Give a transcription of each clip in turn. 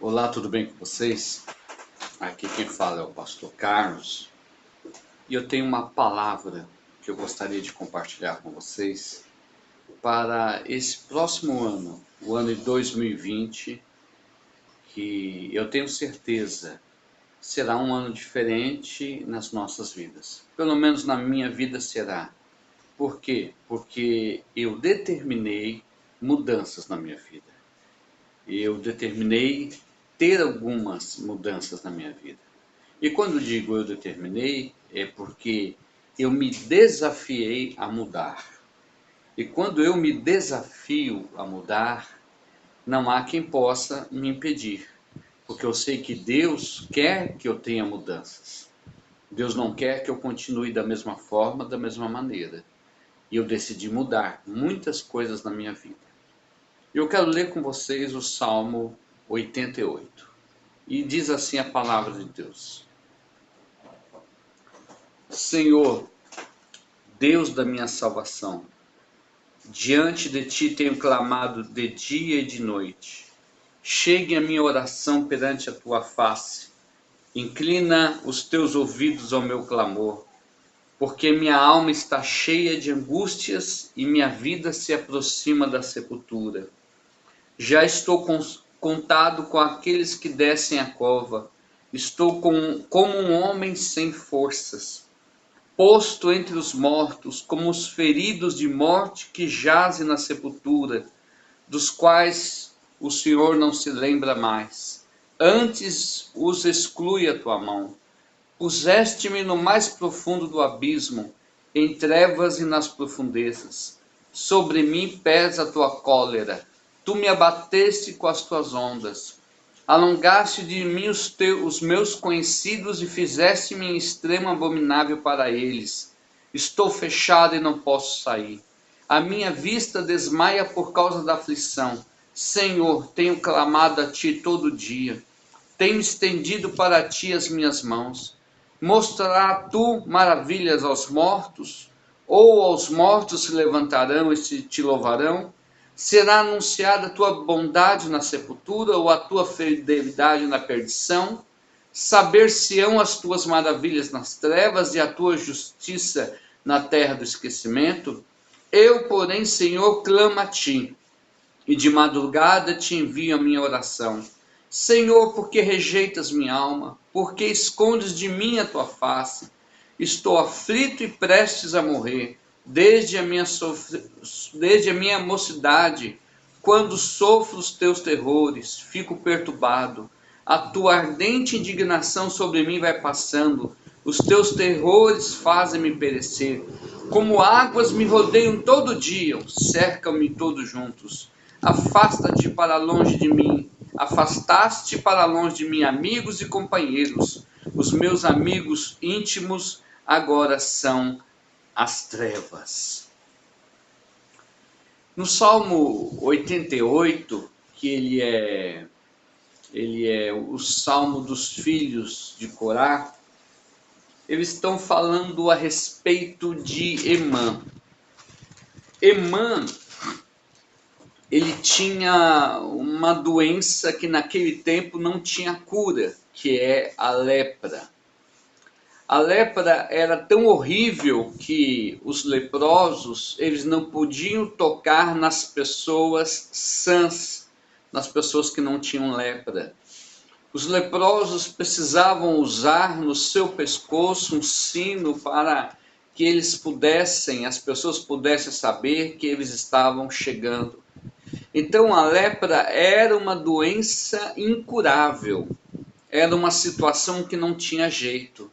Olá, tudo bem com vocês? Aqui quem fala é o pastor Carlos e eu tenho uma palavra que eu gostaria de compartilhar com vocês para esse próximo ano, o ano de 2020, que eu tenho certeza será um ano diferente nas nossas vidas. Pelo menos na minha vida será. Por quê? Porque eu determinei mudanças na minha vida. Eu determinei ter algumas mudanças na minha vida. E quando digo eu determinei, é porque eu me desafiei a mudar. E quando eu me desafio a mudar, não há quem possa me impedir, porque eu sei que Deus quer que eu tenha mudanças. Deus não quer que eu continue da mesma forma, da mesma maneira. E eu decidi mudar muitas coisas na minha vida. Eu quero ler com vocês o Salmo 88. E diz assim a palavra de Deus: Senhor, Deus da minha salvação, diante de ti tenho clamado de dia e de noite. Chegue a minha oração perante a tua face. Inclina os teus ouvidos ao meu clamor, porque minha alma está cheia de angústias e minha vida se aproxima da sepultura. Já estou contado com aqueles que descem a cova. Estou como um homem sem forças, posto entre os mortos, como os feridos de morte que jazem na sepultura, dos quais o Senhor não se lembra mais. Antes os exclui a tua mão. Puseste-me no mais profundo do abismo, em trevas e nas profundezas. Sobre mim pesa a tua cólera. Tu me abateste com as tuas ondas. Alongaste de mim os meus conhecidos e fizeste-me em extremo abominável para eles. Estou fechado e não posso sair. A minha vista desmaia por causa da aflição. Senhor, tenho clamado a ti todo dia. Tenho estendido para ti as minhas mãos. Mostrará tu maravilhas aos mortos? Ou aos mortos se levantarão e te louvarão? Será anunciada a tua bondade na sepultura ou a tua fidelidade na perdição? Saber-se-ão as tuas maravilhas nas trevas e a tua justiça na terra do esquecimento? Eu, porém, Senhor, clamo a ti, e de madrugada te envio a minha oração. Senhor, por que rejeitas minha alma? Por que escondes de mim a tua face? Estou aflito e prestes a morrer, desde a minha mocidade, quando sofro os teus terrores, fico perturbado. A tua ardente indignação sobre mim vai passando, os teus terrores fazem-me perecer. Como águas me rodeiam todo dia, cercam-me todos juntos. Afasta-te para longe de mim, afastaste para longe de mim amigos e companheiros. Os meus amigos íntimos agora são as trevas. No Salmo 88, que ele é o Salmo dos filhos de Corá, eles estão falando a respeito de Emã. Emã, ele tinha uma doença que naquele tempo não tinha cura, que é a lepra. A lepra era tão horrível que os leprosos, eles não podiam tocar nas pessoas sãs, nas pessoas que não tinham lepra. Os leprosos precisavam usar no seu pescoço um sino para que as pessoas pudessem saber que eles estavam chegando. Então a lepra era uma doença incurável, era uma situação que não tinha jeito.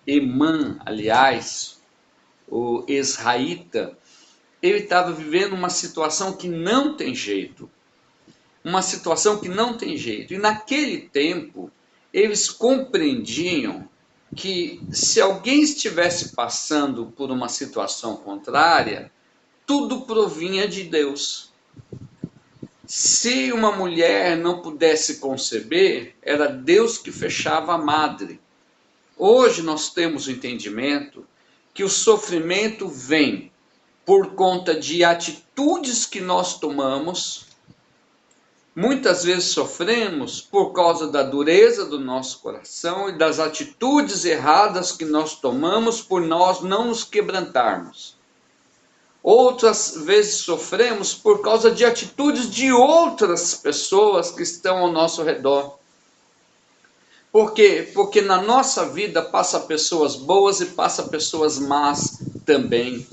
Emã, aliás, o israelita, ele estava vivendo uma situação que não tem jeito. Uma situação que não tem jeito. E naquele tempo, eles compreendiam que se alguém estivesse passando por uma situação contrária, tudo provinha de Deus. Se uma mulher não pudesse conceber, era Deus que fechava a madre. Hoje nós temos o entendimento que o sofrimento vem por conta de atitudes que nós tomamos, Muitas vezes sofremos por causa da dureza do nosso coração e das atitudes erradas que nós tomamos por nós não nos quebrantarmos. Outras vezes sofremos por causa de atitudes de outras pessoas que estão ao nosso redor. Por quê? Porque na nossa vida passa pessoas boas e passa pessoas más também.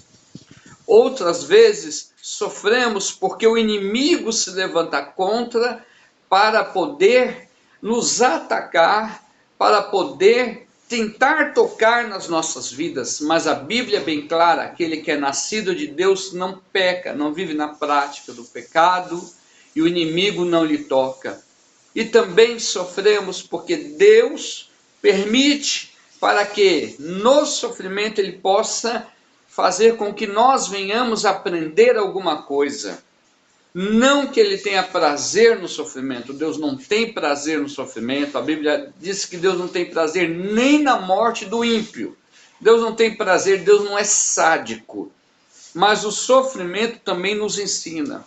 Outras vezes sofremos porque o inimigo se levanta contra para poder nos atacar, para poder tentar tocar nas nossas vidas. Mas a Bíblia é bem clara, aquele que é nascido de Deus não peca, não vive na prática do pecado e o inimigo não lhe toca. E também sofremos porque Deus permite para que no sofrimento Ele possa fazer com que nós venhamos aprender alguma coisa. Não que Ele tenha prazer no sofrimento, Deus não tem prazer no sofrimento. A Bíblia diz que Deus não tem prazer nem na morte do ímpio. Deus não tem prazer, Deus não é sádico. Mas o sofrimento também nos ensina.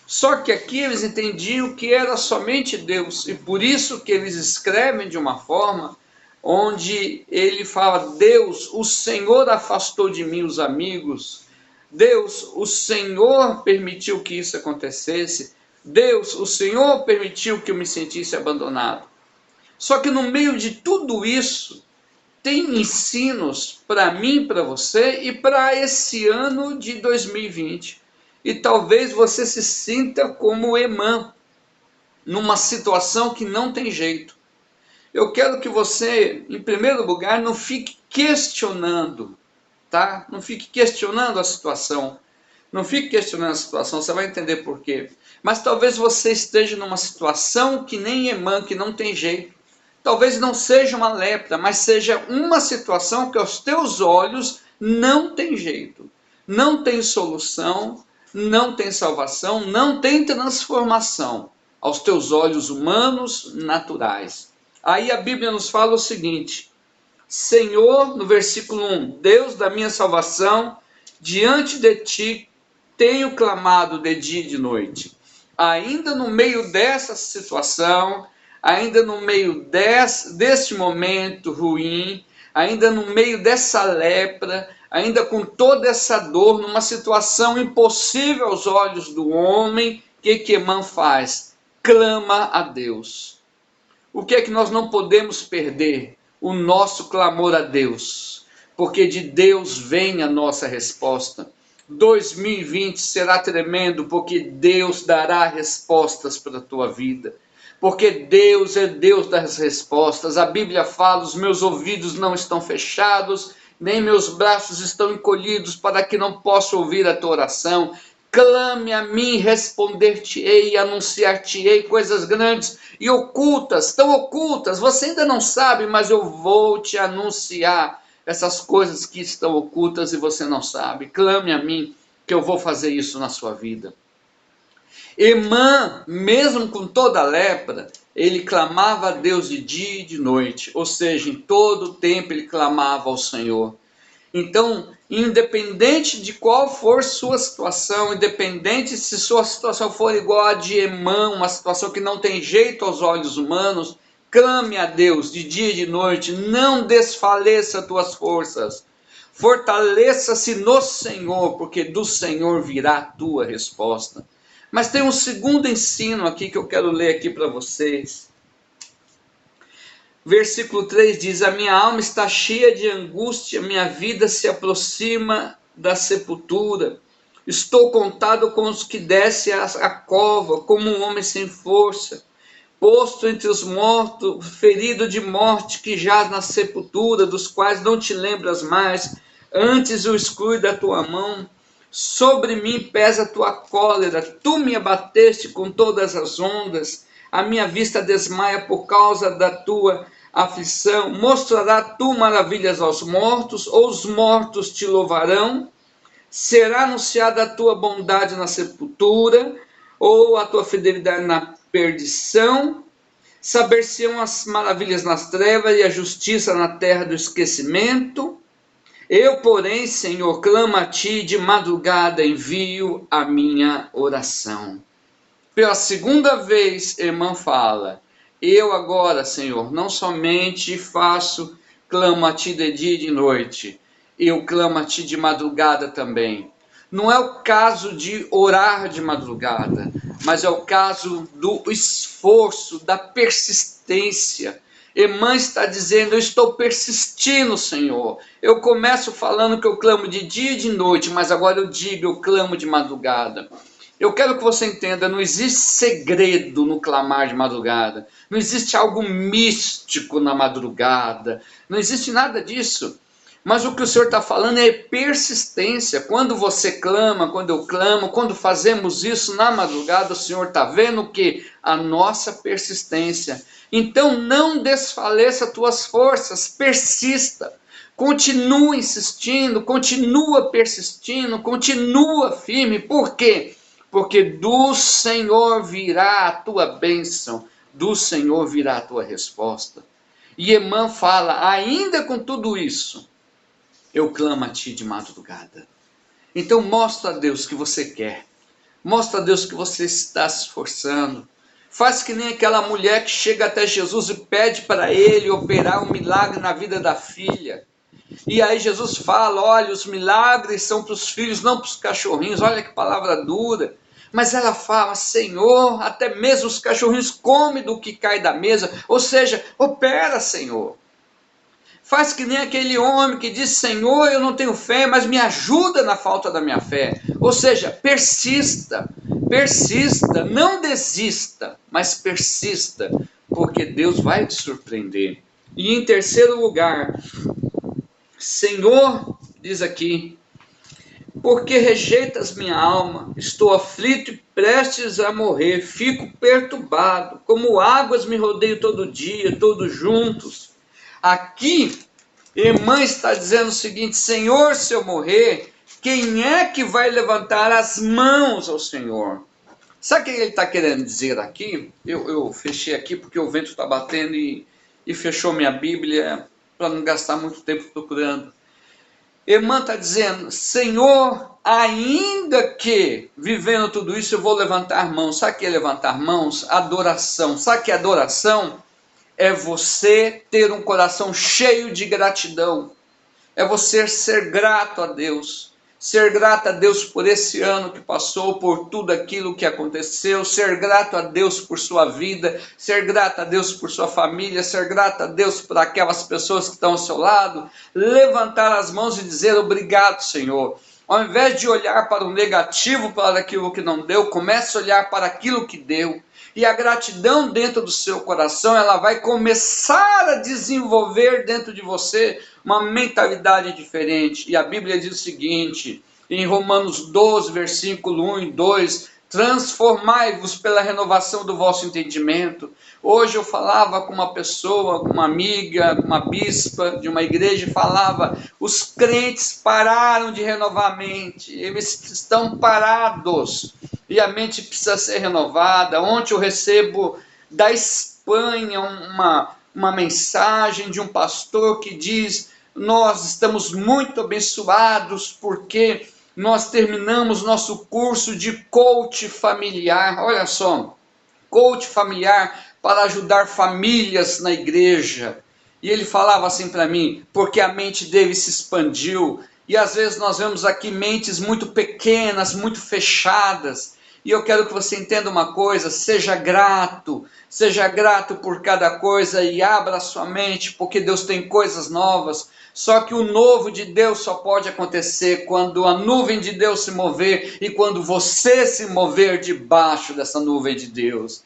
Só que aqui eles entendiam que era somente Deus, e por isso que eles escrevem de uma forma onde ele fala: Deus, o Senhor afastou de mim os amigos, Deus, o Senhor permitiu que isso acontecesse, Deus, o Senhor permitiu que eu me sentisse abandonado. Só que no meio de tudo isso, tem ensinos para mim, para você e para esse ano de 2020. E talvez você se sinta como Emã, numa situação que não tem jeito. Eu quero que você, em primeiro lugar, não fique questionando, tá? Não fique questionando a situação. Não fique questionando a situação, você vai entender por quê. Mas talvez você esteja numa situação que nem Emã, que não tem jeito. Talvez não seja uma lepra, mas seja uma situação que aos teus olhos não tem jeito. Não tem solução, não tem salvação, não tem transformação aos teus olhos humanos, naturais. Aí a Bíblia nos fala o seguinte: Senhor, no versículo 1, Deus da minha salvação, diante de ti tenho clamado de dia e de noite. Ainda no meio dessa situação, ainda no meio deste momento ruim, ainda no meio dessa lepra, ainda com toda essa dor, numa situação impossível aos olhos do homem, o que Emã faz? Clama a Deus. O que é que nós não podemos perder? O nosso clamor a Deus, porque de Deus vem a nossa resposta. 2020 será tremendo, porque Deus dará respostas para a tua vida. Porque Deus é Deus das respostas. A Bíblia fala: os meus ouvidos não estão fechados, nem meus braços estão encolhidos, para que não possa ouvir a tua oração. Clame a mim, responder-te-ei e anunciar-te-ei coisas grandes e ocultas, tão ocultas, você ainda não sabe, mas eu vou te anunciar essas coisas que estão ocultas e você não sabe. Clame a mim, que eu vou fazer isso na sua vida. Emã, mesmo com toda a lepra, ele clamava a Deus de dia e de noite, ou seja, em todo o tempo ele clamava ao Senhor. Então, independente de qual for sua situação, independente se sua situação for igual a de Emã, uma situação que não tem jeito aos olhos humanos, clame a Deus de dia e de noite, não desfaleça tuas forças, fortaleça-se no Senhor, porque do Senhor virá a tua resposta. Mas tem um segundo ensino aqui que eu quero ler aqui para vocês. Versículo 3 diz: a minha alma está cheia de angústia, minha vida se aproxima da sepultura. Estou contado com os que descem a cova, como um homem sem força, posto entre os mortos, ferido de morte, que jaz na sepultura, dos quais não te lembras mais, antes o exclui da tua mão. Sobre mim pesa a tua cólera, tu me abateste com todas as ondas, a minha vista desmaia por causa da tua aflição. Mostrará tu maravilhas aos mortos, ou os mortos te louvarão? Será anunciada a tua bondade na sepultura, ou a tua fidelidade na perdição? Saber-se-ão as maravilhas nas trevas e a justiça na terra do esquecimento? Eu, porém, Senhor, clamo a ti, de madrugada envio a minha oração. Pela segunda vez, irmã fala: eu agora, Senhor, não somente clamo a Ti de dia e de noite, eu clamo a Ti de madrugada também. Não é o caso de orar de madrugada, mas é o caso do esforço, da persistência. Irmã está dizendo: eu estou persistindo, Senhor. Eu começo falando que eu clamo de dia e de noite, mas agora eu digo, eu clamo de madrugada. Eu quero que você entenda, não existe segredo no clamar de madrugada. Não existe algo místico na madrugada. Não existe nada disso. Mas o que o Senhor está falando é persistência. Quando você clama, quando eu clamo, quando fazemos isso na madrugada, o Senhor está vendo que a nossa persistência. Então não desfaleça tuas forças, persista. Continua insistindo, continua persistindo, continua firme. Por quê? Porque do Senhor virá a tua bênção, do Senhor virá a tua resposta. E Emã fala: ainda com tudo isso, eu clamo a Ti de madrugada. Então mostra a Deus que você quer, mostra a Deus que você está se esforçando. Faz que nem aquela mulher que chega até Jesus e pede para Ele operar um milagre na vida da filha. E aí Jesus fala: olha, os milagres são para os filhos, não para os cachorrinhos. Olha que palavra dura. Mas ela fala: Senhor, até mesmo os cachorrinhos comem do que cai da mesa. Ou seja, opera, Senhor. Faz que nem aquele homem que diz: Senhor, eu não tenho fé, mas me ajuda na falta da minha fé. Ou seja, persista, persista, não desista, mas persista, porque Deus vai te surpreender. E em terceiro lugar, Senhor, diz aqui: porque rejeitas minha alma, estou aflito e prestes a morrer, fico perturbado, como águas me rodeiam todo dia, todos juntos. Aqui, irmã está dizendo o seguinte: Senhor, se eu morrer, quem é que vai levantar as mãos ao Senhor? Sabe o que ele está querendo dizer aqui? Eu fechei aqui porque o vento está batendo e fechou minha Bíblia para não gastar muito tempo procurando. Irmã está dizendo: Senhor, ainda que vivendo tudo isso eu vou levantar mãos. Sabe o que é levantar mãos? Adoração. Sabe o que é adoração? É você ter um coração cheio de gratidão. É você ser grato a Deus. Ser grato a Deus por esse ano que passou, por tudo aquilo que aconteceu, ser grato a Deus por sua vida, ser grato a Deus por sua família, ser grato a Deus por aquelas pessoas que estão ao seu lado, levantar as mãos e dizer: obrigado, Senhor. Ao invés de olhar para o negativo, para aquilo que não deu, comece a olhar para aquilo que deu. E a gratidão dentro do seu coração, ela vai começar a desenvolver dentro de você uma mentalidade diferente. E a Bíblia diz o seguinte, em Romanos 12, versículo 1 e 2, transformai-vos pela renovação do vosso entendimento. Hoje eu falava com uma pessoa, uma amiga, uma bispa de uma igreja, e falava: os crentes pararam de renovar a mente, eles estão parados, e a mente precisa ser renovada. Ontem eu recebo da Espanha uma mensagem de um pastor que diz: nós estamos muito abençoados porque nós terminamos nosso curso de coach familiar. Olha só, coach familiar para ajudar famílias na igreja. E ele falava assim para mim: porque a mente dele se expandiu. E às vezes nós vemos aqui mentes muito pequenas, muito fechadas. E eu quero que você entenda uma coisa: seja grato por cada coisa e abra a sua mente, porque Deus tem coisas novas. Só que o novo de Deus só pode acontecer quando a nuvem de Deus se mover e quando você se mover debaixo dessa nuvem de Deus.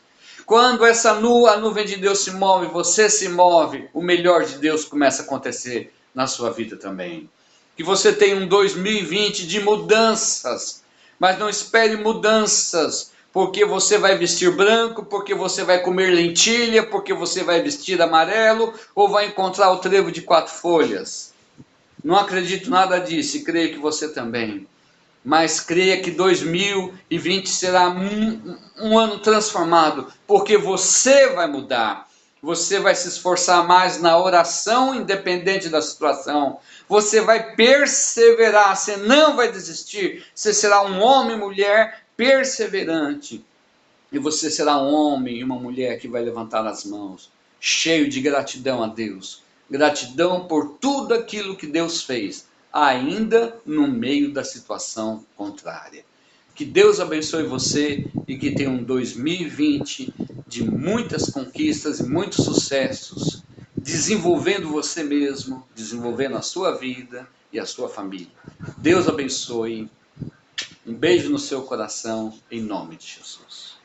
Quando a nuvem de Deus se move, você se move, o melhor de Deus começa a acontecer na sua vida também. Que você tenha um 2020 de mudanças, mas não espere mudanças porque você vai vestir branco, porque você vai comer lentilha, porque você vai vestir amarelo, ou vai encontrar o trevo de 4 folhas. Não acredito nada disso e creio que você também. Mas creia que 2020 será um ano transformado, porque você vai mudar. Você vai se esforçar mais na oração, independente da situação. Você vai perseverar, você não vai desistir. Você será um homem e mulher perseverante. E você será um homem e uma mulher que vai levantar as mãos, cheio de gratidão a Deus. Gratidão por tudo aquilo que Deus fez, ainda no meio da situação contrária. Que Deus abençoe você e que tenha um 2020 de muitas conquistas e muitos sucessos, desenvolvendo você mesmo, desenvolvendo a sua vida e a sua família. Deus abençoe. Um beijo no seu coração, em nome de Jesus.